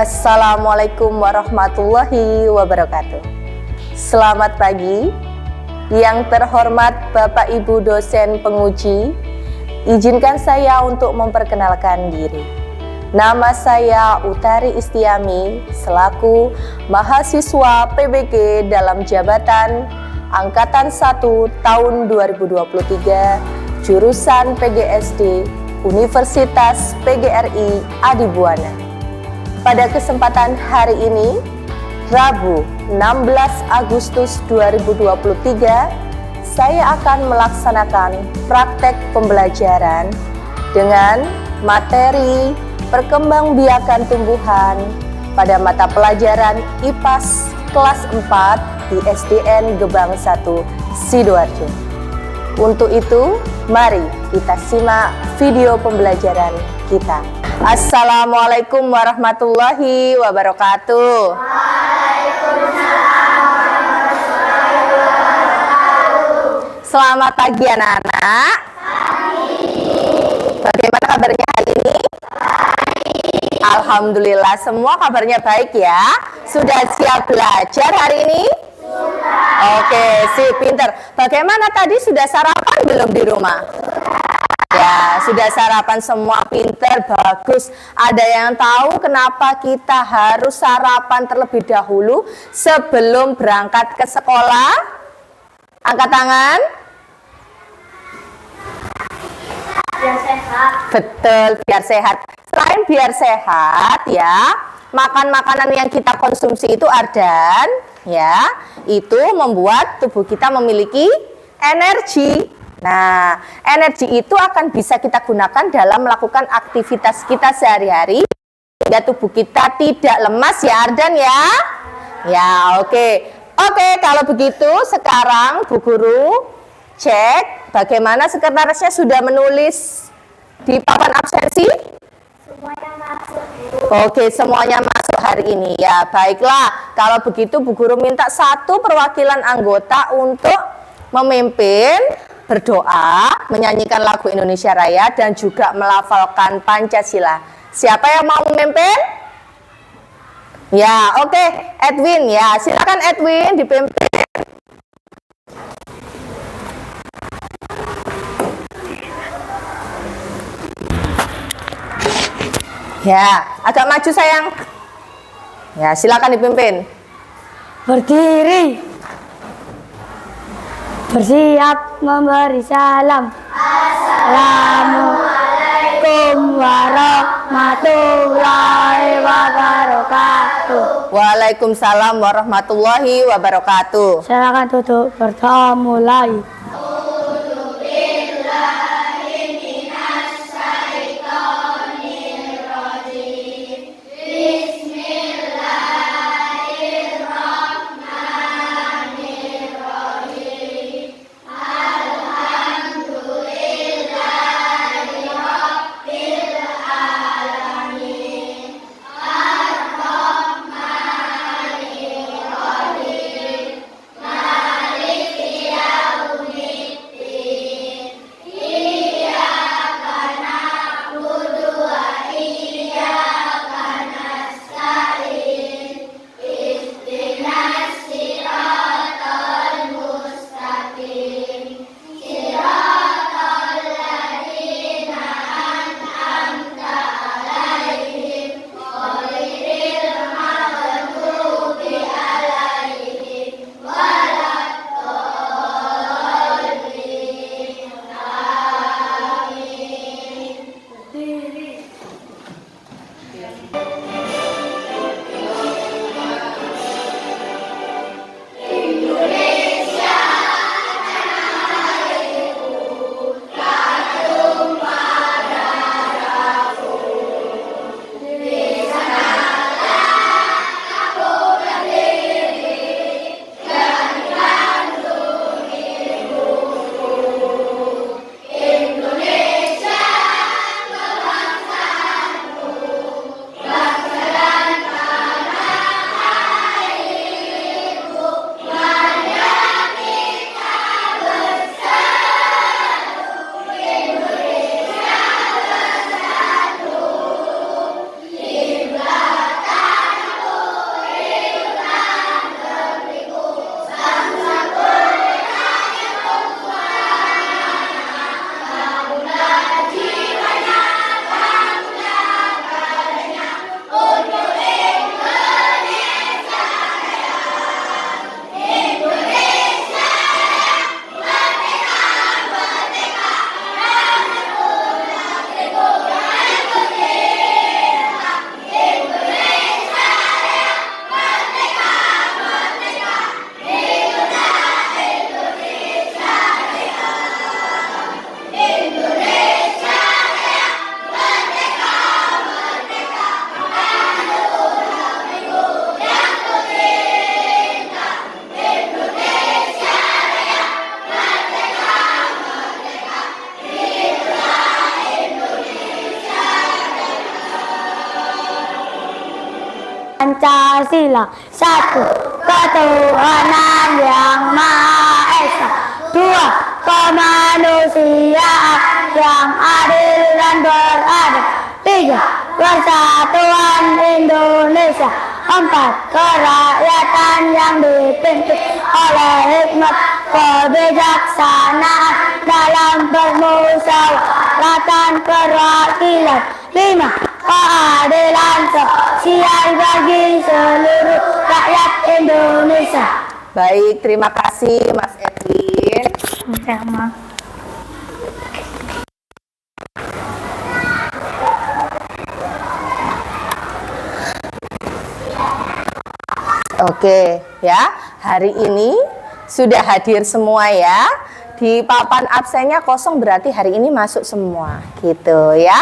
Assalamualaikum warahmatullahi wabarakatuh. Selamat pagi. Yang terhormat Bapak Ibu dosen penguji, izinkan saya untuk memperkenalkan diri. Nama saya Utari Istiami selaku mahasiswa PBG dalam jabatan Angkatan 1 tahun 2023 jurusan PGSD Universitas PGRI Adibuana. Pada kesempatan hari ini, Rabu 16 Agustus 2023, saya akan melaksanakan praktek pembelajaran dengan materi perkembangbiakan tumbuhan pada mata pelajaran IPAS kelas 4 di SDN Gebang 1 Sidoarjo. Untuk itu, mari kita simak video pembelajaran kita. Assalamualaikum warahmatullahi wabarakatuh. Waalaikumsalam warahmatullahi wabarakatuh. Selamat pagi anak-anak. Bagaimana kabarnya hari ini? Baik. Alhamdulillah, semua kabarnya baik ya. Sudah siap belajar hari ini? Sudah. Oke, sip, pinter. Bagaimana tadi, sudah sarapan belum di rumah? Ya, sudah sarapan semua, pinter, bagus. Ada yang tahu kenapa kita harus sarapan terlebih dahulu sebelum berangkat ke sekolah? Angkat tangan. Biar sehat. Betul, biar sehat. Selain biar sehat ya, makanan yang kita konsumsi itu ardan ya, itu membuat tubuh kita memiliki energi. Nah, energi itu akan bisa kita gunakan dalam melakukan aktivitas kita sehari-hari sehingga tubuh kita tidak lemas ya Ardan ya. Ya, oke. Oke, kalau begitu sekarang Bu Guru cek bagaimana sekretarisnya sudah menulis di papan absensi? Semuanya masuk, Bu. Oke, semuanya masuk hari ini ya. Baiklah, kalau begitu Bu Guru minta satu perwakilan anggota untuk memimpin berdoa, menyanyikan lagu Indonesia Raya, dan juga melafalkan Pancasila. Siapa yang mau memimpin? Ya, oke. Edwin, ya. Silakan Edwin dipimpin. Ya, agak maju sayang. Ya, silakan dipimpin. Berdiri. Bersiap memberi salam. Assalamualaikum warahmatullahi wabarakatuh. Waalaikumsalam warahmatullahi wabarakatuh. Silakan duduk, berdoa mulai. Pancasila. 1. Ketuhanan yang Maha Esa. 2. Kemanusiaan yang adil dan beradab. 3. Persatuan Indonesia. 4. Kerakyatan yang dipimpin oleh hikmat kebijaksanaan dalam permusyawaratan perwakilan. 5. Keadilan sosial bagi seluruh rakyat Indonesia. Baik, terima kasih Mas Edwin. Sama. Oke, ya. Hari ini sudah hadir semua ya. Di papan absennya kosong berarti hari ini masuk semua, gitu ya.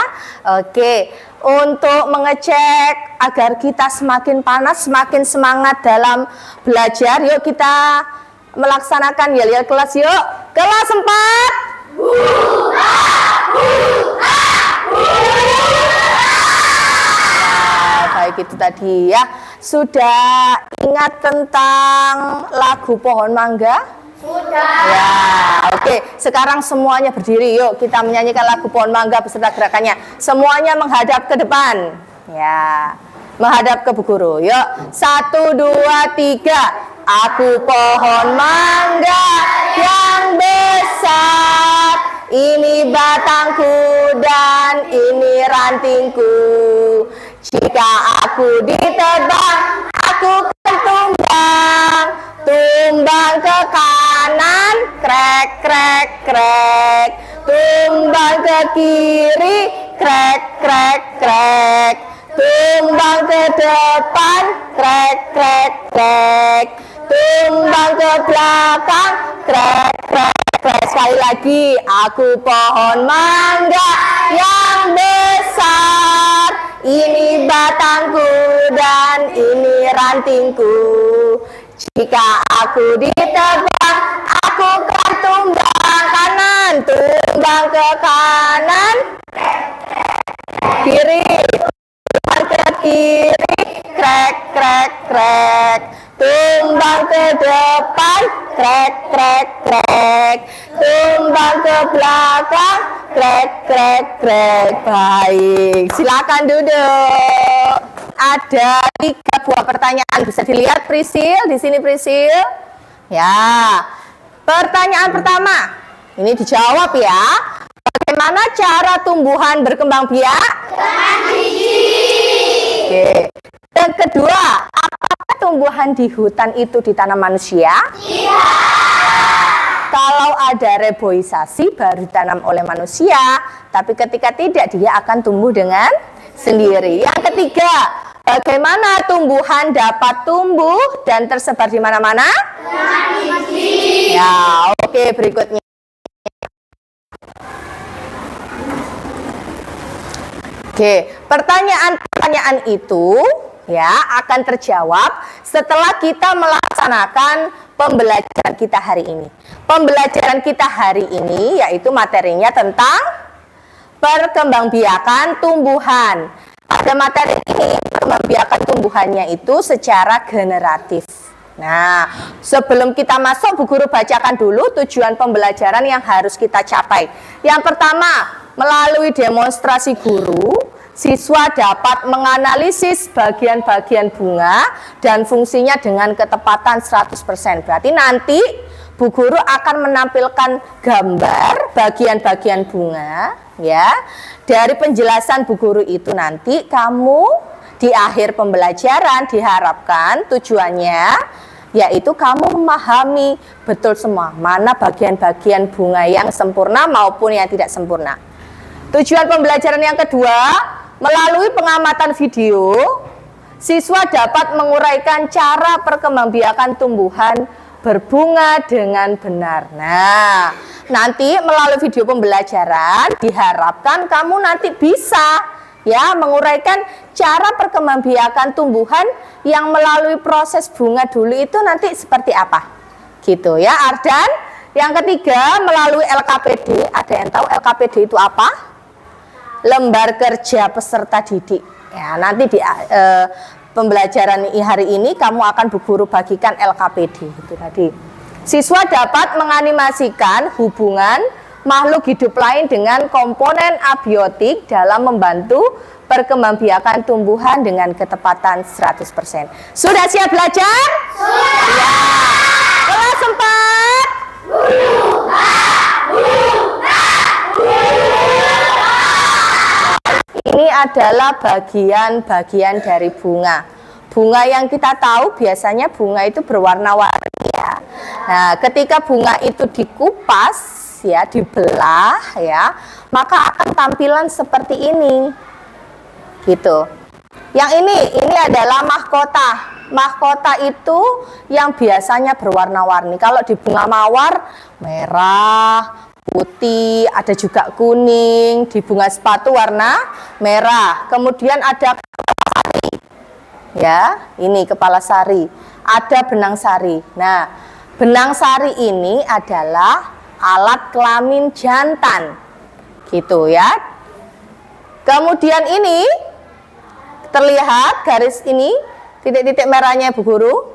Oke, untuk mengecek agar kita semakin panas, semakin semangat dalam belajar, yuk kita melaksanakan yel-yel kelas yuk. Kelas 4. Baik, itu tadi ya. Sudah ingat tentang lagu Pohon Mangga? Sudah. Ya, oke. Sekarang semuanya berdiri. Yuk kita menyanyikan lagu Pohon Mangga beserta gerakannya. Semuanya menghadap ke depan. Ya, menghadap ke Bu Guru. Yuk, 1, 2, 3. Aku pohon mangga yang besar. Ini batangku dan ini rantingku. Jika aku ditebang, aku kan tumbang. Tumbang ke kanan, krek, krek, krek. Tumbang ke kiri, krek, krek, krek. Tumbang ke depan, krek, krek, krek. Tumbang ke belakang, krek, krek, krek. Sekali lagi, aku pohon mangga yang besar. Ini batangku dan ini rantingku. Jika aku ditebang, aku kan tumbang kanan. Tumbang ke kanan, kiri. Tumbang ke kiri, krek, krek, krek. Tumbang ke depan, krek, krek, krek. Tumbang ke belakang, krek, krek, krek. Baik, silakan duduk. Ada 3 buah pertanyaan, bisa dilihat Prisil, di sini Prisil. Ya, pertanyaan pertama, ini dijawab ya. Bagaimana cara tumbuhan berkembang biak? Oke. Yang kedua, apakah tumbuhan di hutan itu ditanam manusia? Iya. Kalau ada reboisasi baru ditanam oleh manusia, tapi ketika tidak dia akan tumbuh dengan sendiri. Yang ketiga, bagaimana tumbuhan dapat tumbuh dan tersebar di mana-mana? Ya, oke, berikutnya. Oke, pertanyaan-pertanyaan itu ya akan terjawab setelah kita melaksanakan pembelajaran kita hari ini. Pembelajaran kita hari ini yaitu materinya tentang perkembangbiakan tumbuhan. Pada materi ini perkembangbiakan tumbuhannya itu secara generatif. Nah, sebelum kita masuk, Bu Guru bacakan dulu tujuan pembelajaran yang harus kita capai. Yang pertama, melalui demonstrasi guru, siswa dapat menganalisis bagian-bagian bunga dan fungsinya dengan ketepatan 100%. Berarti nanti Bu Guru akan menampilkan gambar bagian-bagian bunga, ya. Dari penjelasan Bu Guru itu nanti kamu di akhir pembelajaran diharapkan tujuannya yaitu kamu memahami betul semua mana bagian-bagian bunga yang sempurna maupun yang tidak sempurna. Tujuan pembelajaran yang kedua, melalui pengamatan video, siswa dapat menguraikan cara perkembangbiakan tumbuhan berbunga dengan benar. Nah, nanti melalui video pembelajaran diharapkan kamu nanti bisa ya menguraikan cara perkembangbiakan tumbuhan yang melalui proses bunga dulu itu nanti seperti apa. Gitu ya, Ardan. Yang ketiga, melalui LKPD. Ada yang tahu LKPD itu apa? Lembar kerja peserta didik. Ya, nanti di pembelajaran hari ini kamu akan Bu Guru bagikan LKPD itu tadi. Siswa dapat menganimasikan hubungan makhluk hidup lain dengan komponen abiotik dalam membantu perkembangbiakan tumbuhan dengan ketepatan 100%. Sudah siap belajar? Sudah. Ya. Kelas 4. Ini adalah bagian-bagian dari bunga. Bunga yang kita tahu biasanya bunga itu berwarna-warni ya. Nah, ketika bunga itu dikupas ya, dibelah ya, maka akan tampilan seperti ini. Gitu. Yang ini adalah mahkota. Mahkota itu yang biasanya berwarna-warni. Kalau di bunga mawar merah, putih, ada juga kuning. Di bunga sepatu warna merah. Kemudian ada kepala sari. Ya, ini kepala sari. Ada benang sari. Nah, benang sari ini adalah alat kelamin jantan. Gitu ya. Kemudian ini terlihat garis ini, titik-titik merahnya Bu Guru.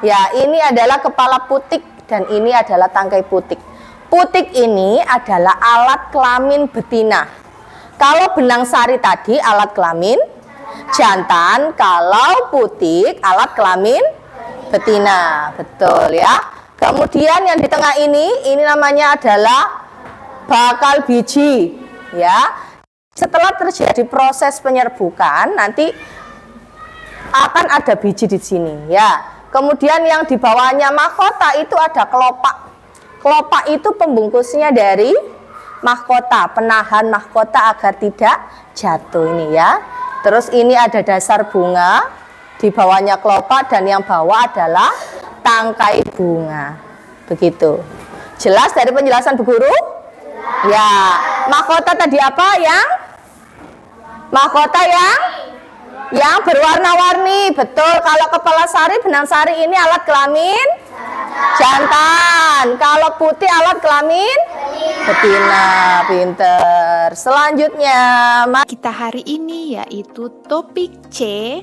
Ya, ini adalah kepala putik dan ini adalah tangkai putik. Putik ini adalah alat kelamin betina. Kalau benang sari tadi alat kelamin jantan, kalau putik alat kelamin betina. Betul ya. Kemudian yang di tengah ini namanya adalah bakal biji ya. Setelah terjadi proses penyerbukan, nanti akan ada biji di sini ya. Kemudian yang di bawahnya mahkota itu ada kelopak. Kelopak itu pembungkusnya dari mahkota, penahan mahkota agar tidak jatuh ini ya. Terus ini ada dasar bunga, di bawahnya kelopak dan yang bawah adalah tangkai bunga. Begitu. Jelas dari penjelasan Bu Guru? Ya. Mahkota tadi apa yang? Mahkota yang berwarna-warni. Betul. Kalau kepala sari, benang sari ini alat kelamin jantan. Kalau putih alat kelamin betina. Pinter. Selanjutnya Kita hari ini yaitu topik C,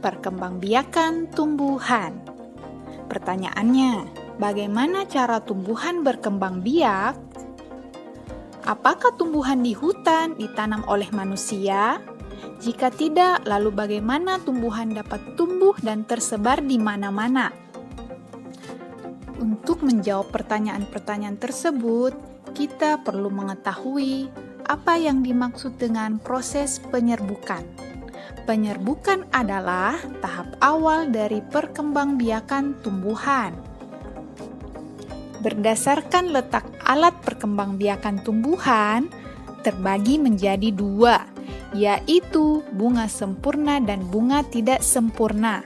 perkembangbiakan tumbuhan. Pertanyaannya, bagaimana cara tumbuhan berkembang biak? Apakah tumbuhan di hutan ditanam oleh manusia? Jika tidak, lalu bagaimana tumbuhan dapat tumbuh dan tersebar di mana-mana? Untuk menjawab pertanyaan-pertanyaan tersebut, kita perlu mengetahui apa yang dimaksud dengan proses penyerbukan. Penyerbukan adalah tahap awal dari perkembangbiakan tumbuhan. Berdasarkan letak alat perkembangbiakan tumbuhan, terbagi menjadi dua, yaitu bunga sempurna dan bunga tidak sempurna.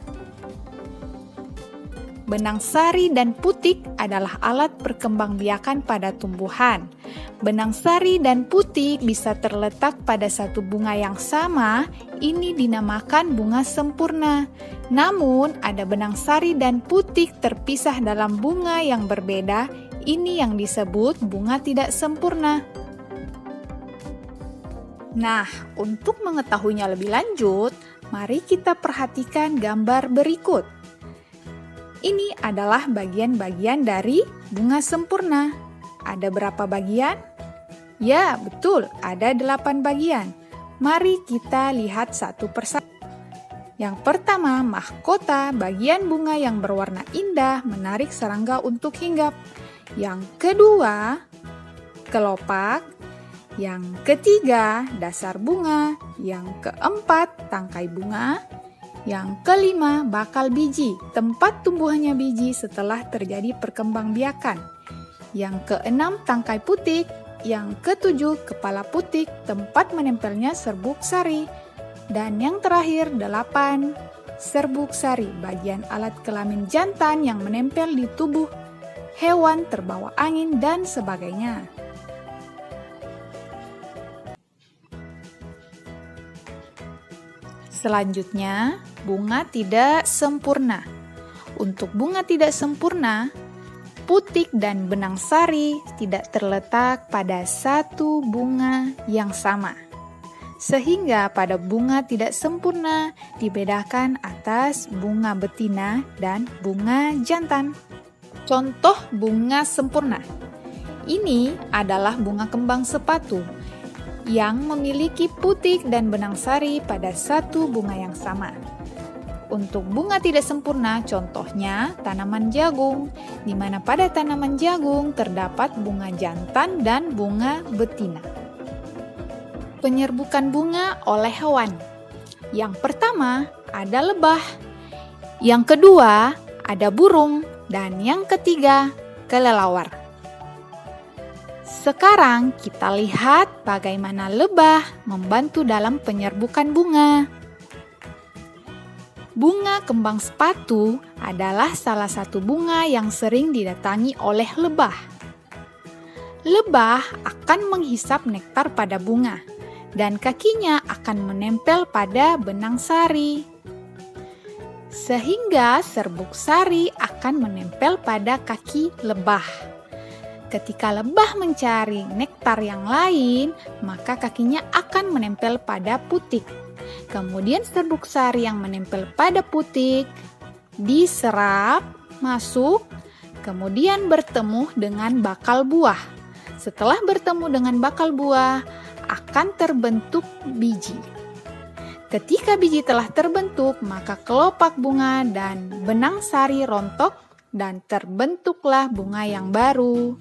Benang sari dan putik adalah alat perkembangbiakan pada tumbuhan. Benang sari dan putik bisa terletak pada satu bunga yang sama, ini dinamakan bunga sempurna. Namun, ada benang sari dan putik terpisah dalam bunga yang berbeda, ini yang disebut bunga tidak sempurna. Nah, untuk mengetahuinya lebih lanjut, mari kita perhatikan gambar berikut. Ini adalah bagian-bagian dari bunga sempurna. Ada berapa bagian? Ya, betul, ada 8 bagian. Mari kita lihat satu persatu. Yang pertama, mahkota, bagian bunga yang berwarna indah, menarik serangga untuk hinggap. Yang kedua, kelopak. Yang ketiga, dasar bunga. Yang keempat, tangkai bunga. Yang kelima, bakal biji, tempat tumbuhannya biji setelah terjadi perkembangbiakan. Yang keenam, tangkai putik. Yang ketujuh, kepala putik, tempat menempelnya serbuk sari. Dan yang terakhir, 8, serbuk sari, bagian alat kelamin jantan yang menempel di tubuh hewan, terbawa angin, dan sebagainya. Selanjutnya, bunga tidak sempurna. Untuk bunga tidak sempurna, putik dan benang sari tidak terletak pada satu bunga yang sama. Sehingga pada bunga tidak sempurna dibedakan atas bunga betina dan bunga jantan. Contoh bunga sempurna. Ini adalah bunga kembang sepatu yang memiliki putik dan benang sari pada satu bunga yang sama. Untuk bunga tidak sempurna, contohnya tanaman jagung, di mana pada tanaman jagung terdapat bunga jantan dan bunga betina. Penyerbukan bunga oleh hewan. Yang pertama ada lebah, yang kedua ada burung, dan yang ketiga kelelawar. Sekarang kita lihat bagaimana lebah membantu dalam penyerbukan bunga. Bunga kembang sepatu adalah salah satu bunga yang sering didatangi oleh lebah. Lebah akan menghisap nektar pada bunga, dan kakinya akan menempel pada benang sari. Sehingga serbuk sari akan menempel pada kaki lebah. Ketika lebah mencari nektar yang lain, maka kakinya akan menempel pada putik. Kemudian serbuk sari yang menempel pada putik diserap, masuk, kemudian bertemu dengan bakal buah. Setelah bertemu dengan bakal buah, akan terbentuk biji. Ketika biji telah terbentuk, maka kelopak bunga dan benang sari rontok dan terbentuklah bunga yang baru.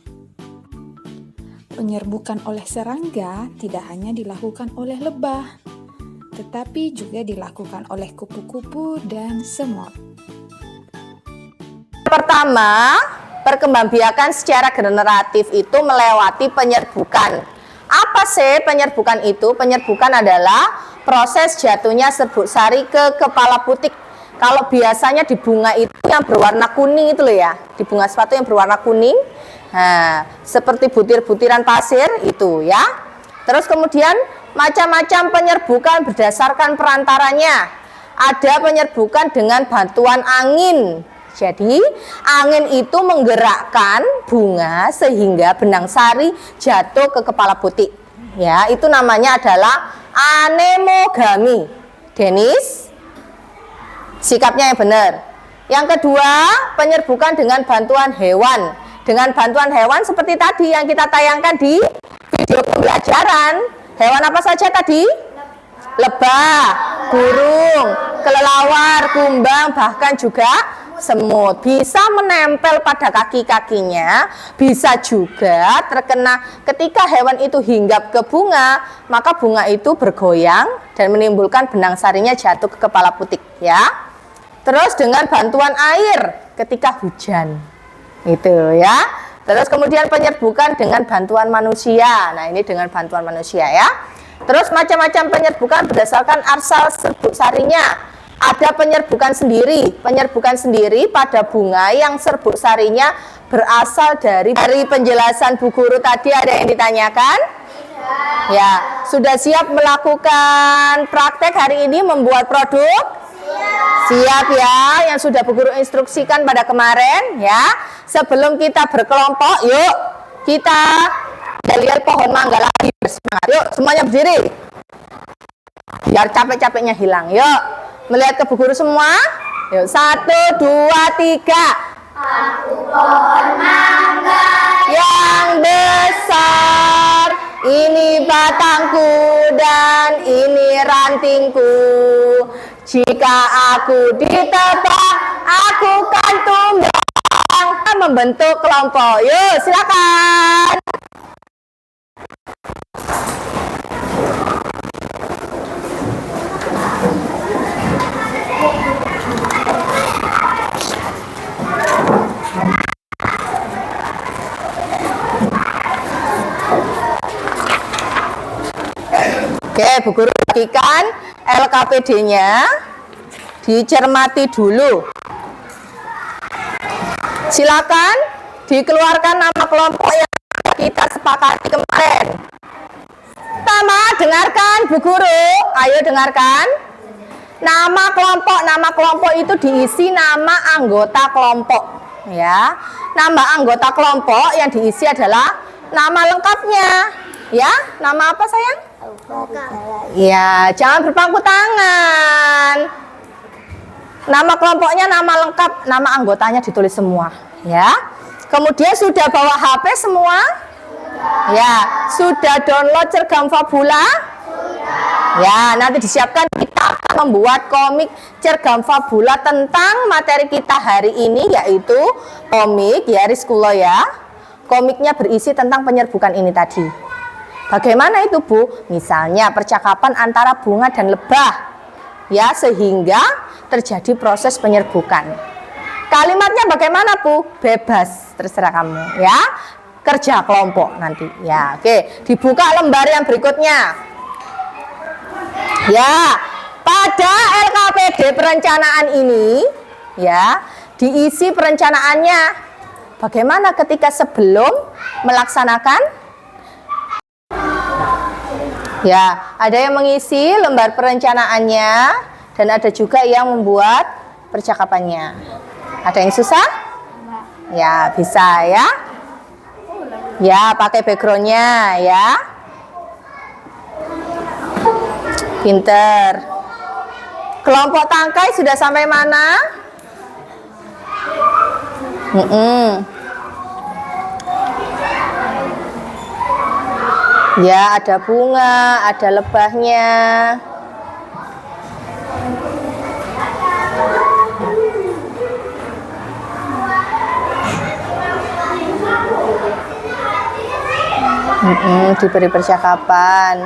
Penyerbukan oleh serangga tidak hanya dilakukan oleh lebah, tetapi juga dilakukan oleh kupu-kupu dan semut. Pertama, perkembangbiakan secara generatif itu melewati penyerbukan. Apa sih penyerbukan itu? Penyerbukan adalah proses jatuhnya serbuk sari ke kepala putik. Kalau biasanya di bunga itu yang berwarna kuning itu loh ya, di bunga sepatu yang berwarna kuning, nah, seperti butir-butiran pasir itu ya. Terus kemudian macam-macam penyerbukan berdasarkan perantaranya. Ada penyerbukan dengan bantuan angin. Jadi angin itu menggerakkan bunga sehingga benang sari jatuh ke kepala putik. Ya, itu namanya adalah anemogami. Denis, sikapnya yang benar. Yang kedua, penyerbukan dengan bantuan hewan. Dengan bantuan hewan seperti tadi yang kita tayangkan di video pembelajaran. Hewan apa saja tadi? Lebah, burung, kelelawar, kumbang, bahkan juga semut. Bisa menempel pada kaki-kakinya, bisa juga terkena ketika hewan itu hinggap ke bunga, maka bunga itu bergoyang dan menimbulkan benang sarinya jatuh ke kepala putik ya. Terus dengan bantuan air ketika hujan. Itu ya. Terus kemudian penyerbukan dengan bantuan manusia. Nah, ini dengan bantuan manusia ya. Terus macam-macam penyerbukan berdasarkan asal serbuk sarinya. Ada penyerbukan sendiri pada bunga yang serbuk sarinya berasal dari penjelasan Bu Guru tadi ada yang ditanyakan? Ya, sudah siap melakukan praktek hari ini membuat produk? Siap ya, yang sudah Bu Guru instruksikan pada kemarin ya. Sebelum kita berkelompok, yuk kita lihat pohon mangga lagi bersemangat. Yuk semuanya berdiri. Biar capek-capeknya hilang. Yuk melihat ke Bu Guru semua. Yuk 1, 2, 3. Aku pohon mangga yang besar, ini batangku dan ini rantingku. Jika aku ditebang, aku kan tumbang. Membentuk kelompok. Yuk silakan. Oke, Bu Guru bagikan LKPD-nya, dicermati dulu. Silakan dikeluarkan nama kelompok yang kita sepakati kemarin. Pertama, dengarkan Bu Guru. Ayo dengarkan. Nama kelompok itu diisi nama anggota kelompok. Ya, nama anggota kelompok yang diisi adalah nama lengkapnya. Ya, nama apa sayang? Ya, jangan berpangku tangan. Nama kelompoknya, nama lengkap, nama anggotanya ditulis semua. Ya. Kemudian sudah bawa HP semua? Ya. Sudah download Cergam Fabula? Ya, nanti disiapkan kita akan membuat komik Cergam Fabula tentang materi kita hari ini, yaitu komik ya Rizkulo ya. Komiknya berisi tentang penyerbukan ini tadi. Bagaimana itu Bu? Misalnya percakapan antara bunga dan lebah, ya, sehingga terjadi proses penyerbukan. Kalimatnya bagaimana Bu? Bebas, terserah kamu ya. Kerja kelompok nanti ya. Oke, dibuka lembar yang berikutnya. Ya, pada LKPD perencanaan ini ya, diisi perencanaannya bagaimana ketika sebelum melaksanakan. Ya, ada yang mengisi lembar perencanaannya dan ada juga yang membuat percakapannya. Ada yang susah? Ya, bisa ya. Ya, pakai backgroundnya ya. Pinter. Kelompok tangkai sudah sampai mana? Ya, ada bunga, ada lebahnya. Diberi percakapan.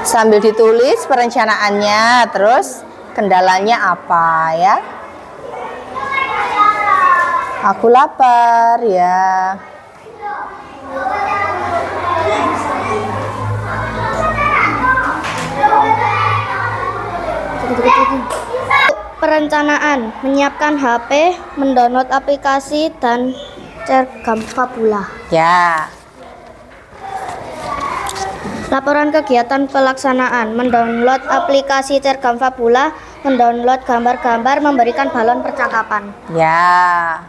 Sambil ditulis perencanaannya, terus kendalanya apa ya? Aku lapar ya. Perencanaan, menyiapkan HP, mendownload aplikasi dan Cergam Fabula. Ya. Laporan kegiatan pelaksanaan, mendownload aplikasi Cergam Fabula, mendownload gambar-gambar, memberikan balon percakapan. Ya.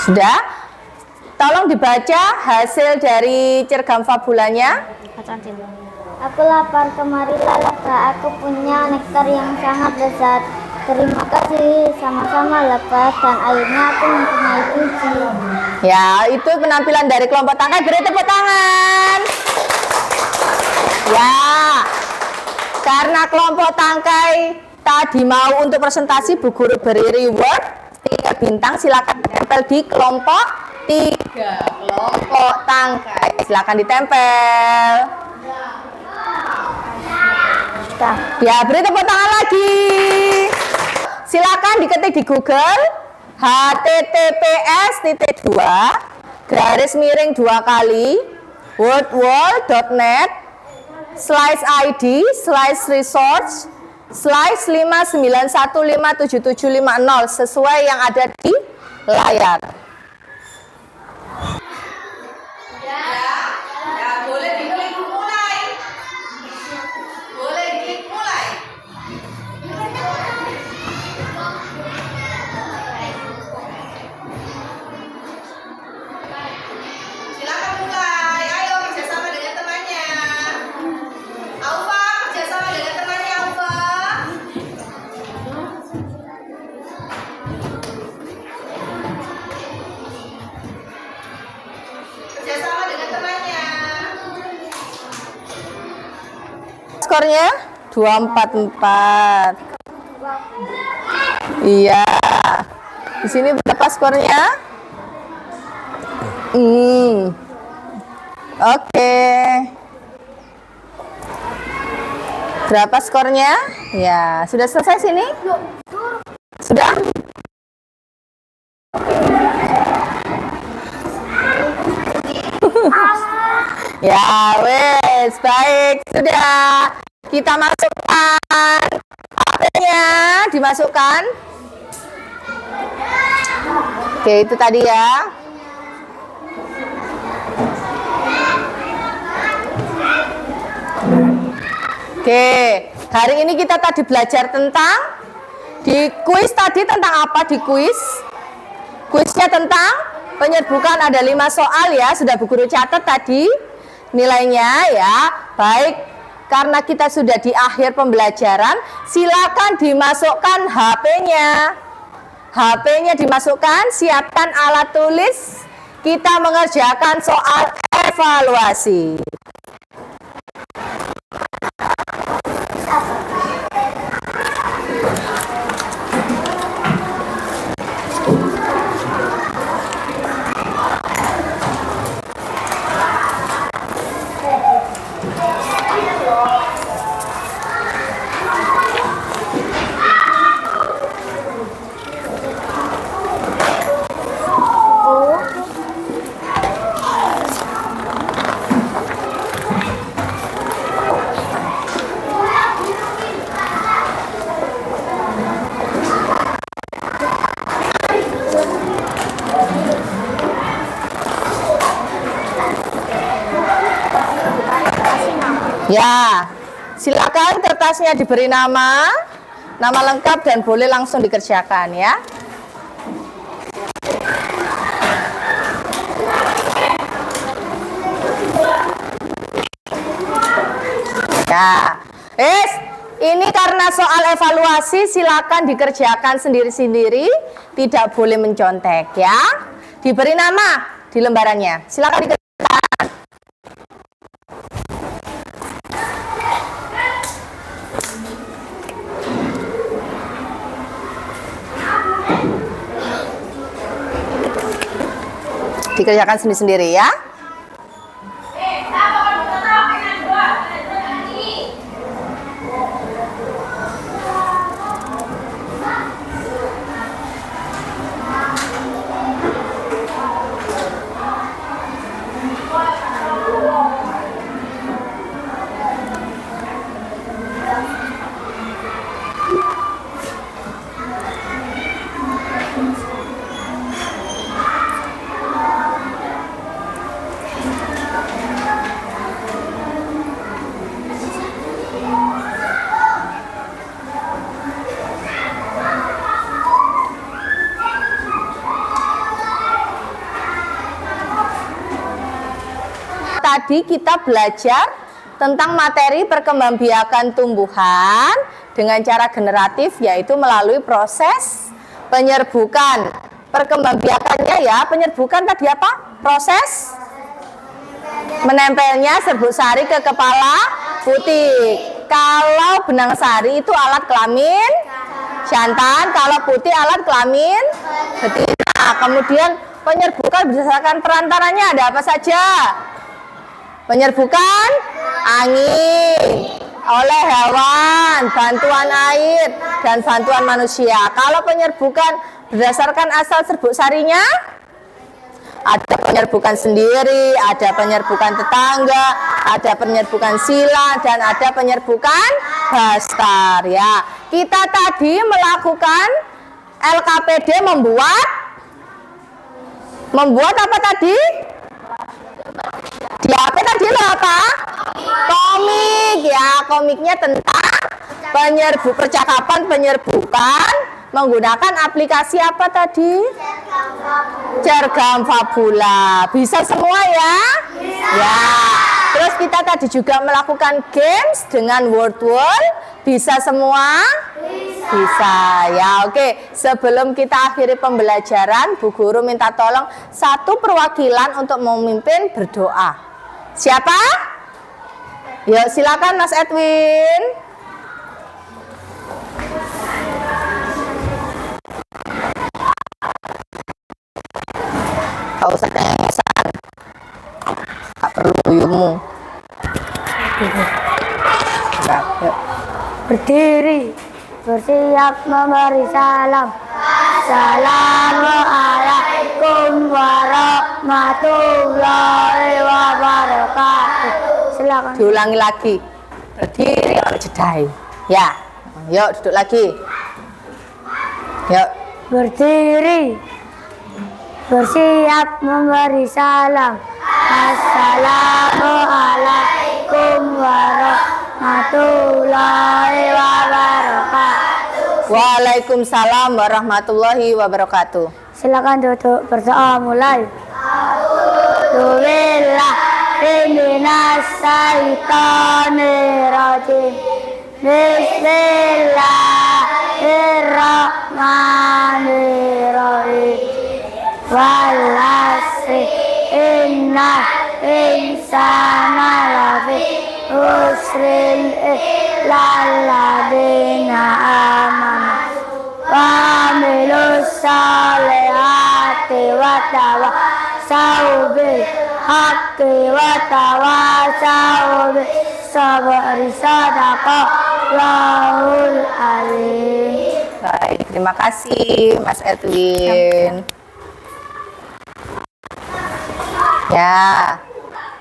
Sudah? Tolong dibaca hasil dari Cergam Fabulanya. Aku lapar, kemarilah lebah, aku punya nektar yang sangat lezat. Terima kasih, sama-sama lebah, dan akhirnya aku mempunyai kunci. Ya, itu penampilan dari kelompok tangkai. Beri tepuk tangan. Ya, karena kelompok tangkai tadi mau untuk presentasi, Bu Guru beri reward 3 bintang. Silakan ditempel di kelompok 3. Kelompok tangkai, silakan ditempel. Ya, beri tepuk tangan lagi. Silakan diketik di Google https://wordwall.net/id/resource/591577750 sesuai yang ada di layar. Boleh diklik mulai. Boleh diklik mulai. Silakan mulai. Ayo kerjasama dengan temannya. Aufa, kerjasama dengan temannya Aufa. Kerjasama dengan temannya. Skornya 244. Iya. Di sini berapa skornya? Oke. Berapa skornya? Ya, sudah selesai sini? Sudah? Ya, wes, baik, sudah. Kita masukkan HP-nya, dimasukkan. Oke, itu tadi ya. Oke, hari ini kita tadi belajar tentang Di kuis tadi tentang apa di kuis? Kuisnya tentang penyerbukan, ada 5 soal ya, sudah Bu Guru catat tadi nilainya ya. Baik, karena kita sudah di akhir pembelajaran, silakan dimasukkan HP-nya. HP-nya dimasukkan, siapkan alat tulis, kita mengerjakan soal evaluasi. Ya, silakan kertasnya diberi nama lengkap dan boleh langsung dikerjakan ya. Ya, ini karena soal evaluasi silakan dikerjakan sendiri-sendiri, tidak boleh mencontek ya. Diberi nama di lembarannya, silakan dikerjakan. Dikerjakan sendiri-sendiri ya. Tadi kita belajar tentang materi perkembangbiakan tumbuhan dengan cara generatif, yaitu melalui proses penyerbukan. Perkembangbiakannya ya, penyerbukan tadi apa? Proses menempelnya serbuk sari ke kepala putih. Kalau benang sari itu alat kelamin jantan, kalau putih alat kelamin betina. Kemudian penyerbukan berdasarkan perantaranya ada apa saja? Penyerbukan angin oleh hewan, bantuan air, dan bantuan manusia. Kalau penyerbukan berdasarkan asal serbuk sarinya, ada penyerbukan sendiri, ada penyerbukan tetangga, ada penyerbukan sila, dan ada penyerbukan bastar ya. Kita tadi melakukan LKPD membuat apa tadi? Di HP tadi lo apa? Komik ya, komiknya tentang percakapan penyerbukan menggunakan aplikasi apa tadi? Cergam Fabula. Bisa semua ya? Bisa. Ya. Terus kita tadi juga melakukan games dengan word world. Bisa semua? Bisa ya. Oke, sebelum kita akhiri pembelajaran, Bu Guru minta tolong satu perwakilan untuk memimpin berdoa. Siapa? Yuk silakan Mas Edwin. Gak usah kengesan, gak perlu duyungmu. Berdiri, bersiap memberi salam. Assalamualaikum warahmatullahi wabarakatuh. Silakan. Diulangi lagi. Berdiri oleh jedai. Ya, yuk duduk lagi. Yuk. Berdiri, bersiap memberi salam. Assalamualaikum warahmatullahi wabarakatuh. Waalaikumsalam warahmatullahi wabarakatuh. Silakan duduk, berdoa mulai. A'udzubillahi minasyaitonirrajim. Bismillahirrahmanirrahim. Wal 'asri innal insana lafi khusrin illa alladziina aamanu wa 'amilus sholihati wa tawassaw bil haqqi wa tawassaw bis sabri. Shadaqallahul azim. Baik, terima kasih Mas Edwin. Ya,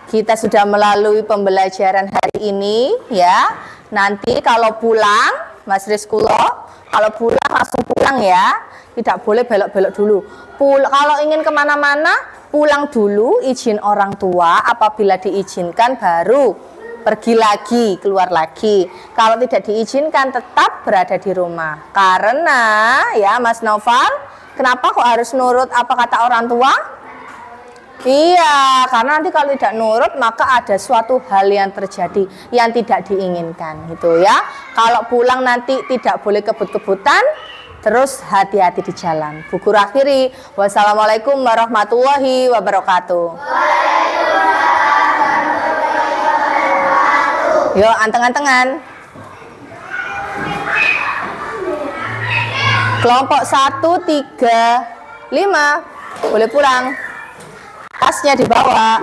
kita sudah melalui pembelajaran hari ini ya. Nanti kalau pulang, Mas Rizkulo, kalau pulang langsung pulang ya. Tidak boleh belok-belok dulu. Kalau ingin kemana-mana, pulang dulu, izin orang tua. Apabila diizinkan baru pergi lagi, keluar lagi. Kalau tidak diizinkan tetap berada di rumah. Karena ya Mas Noval, kenapa kok harus nurut apa kata orang tua? Iya, karena nanti kalau tidak nurut maka ada suatu hal yang terjadi yang tidak diinginkan gitu ya. Kalau pulang nanti tidak boleh kebut-kebutan, terus hati-hati di jalan. Bu Guru akhiri, wassalamualaikum warahmatullahi wabarakatuh. Yo, anteng-antengan. Kelompok 1, 3, 5 boleh pulang. Tasnya dibawa.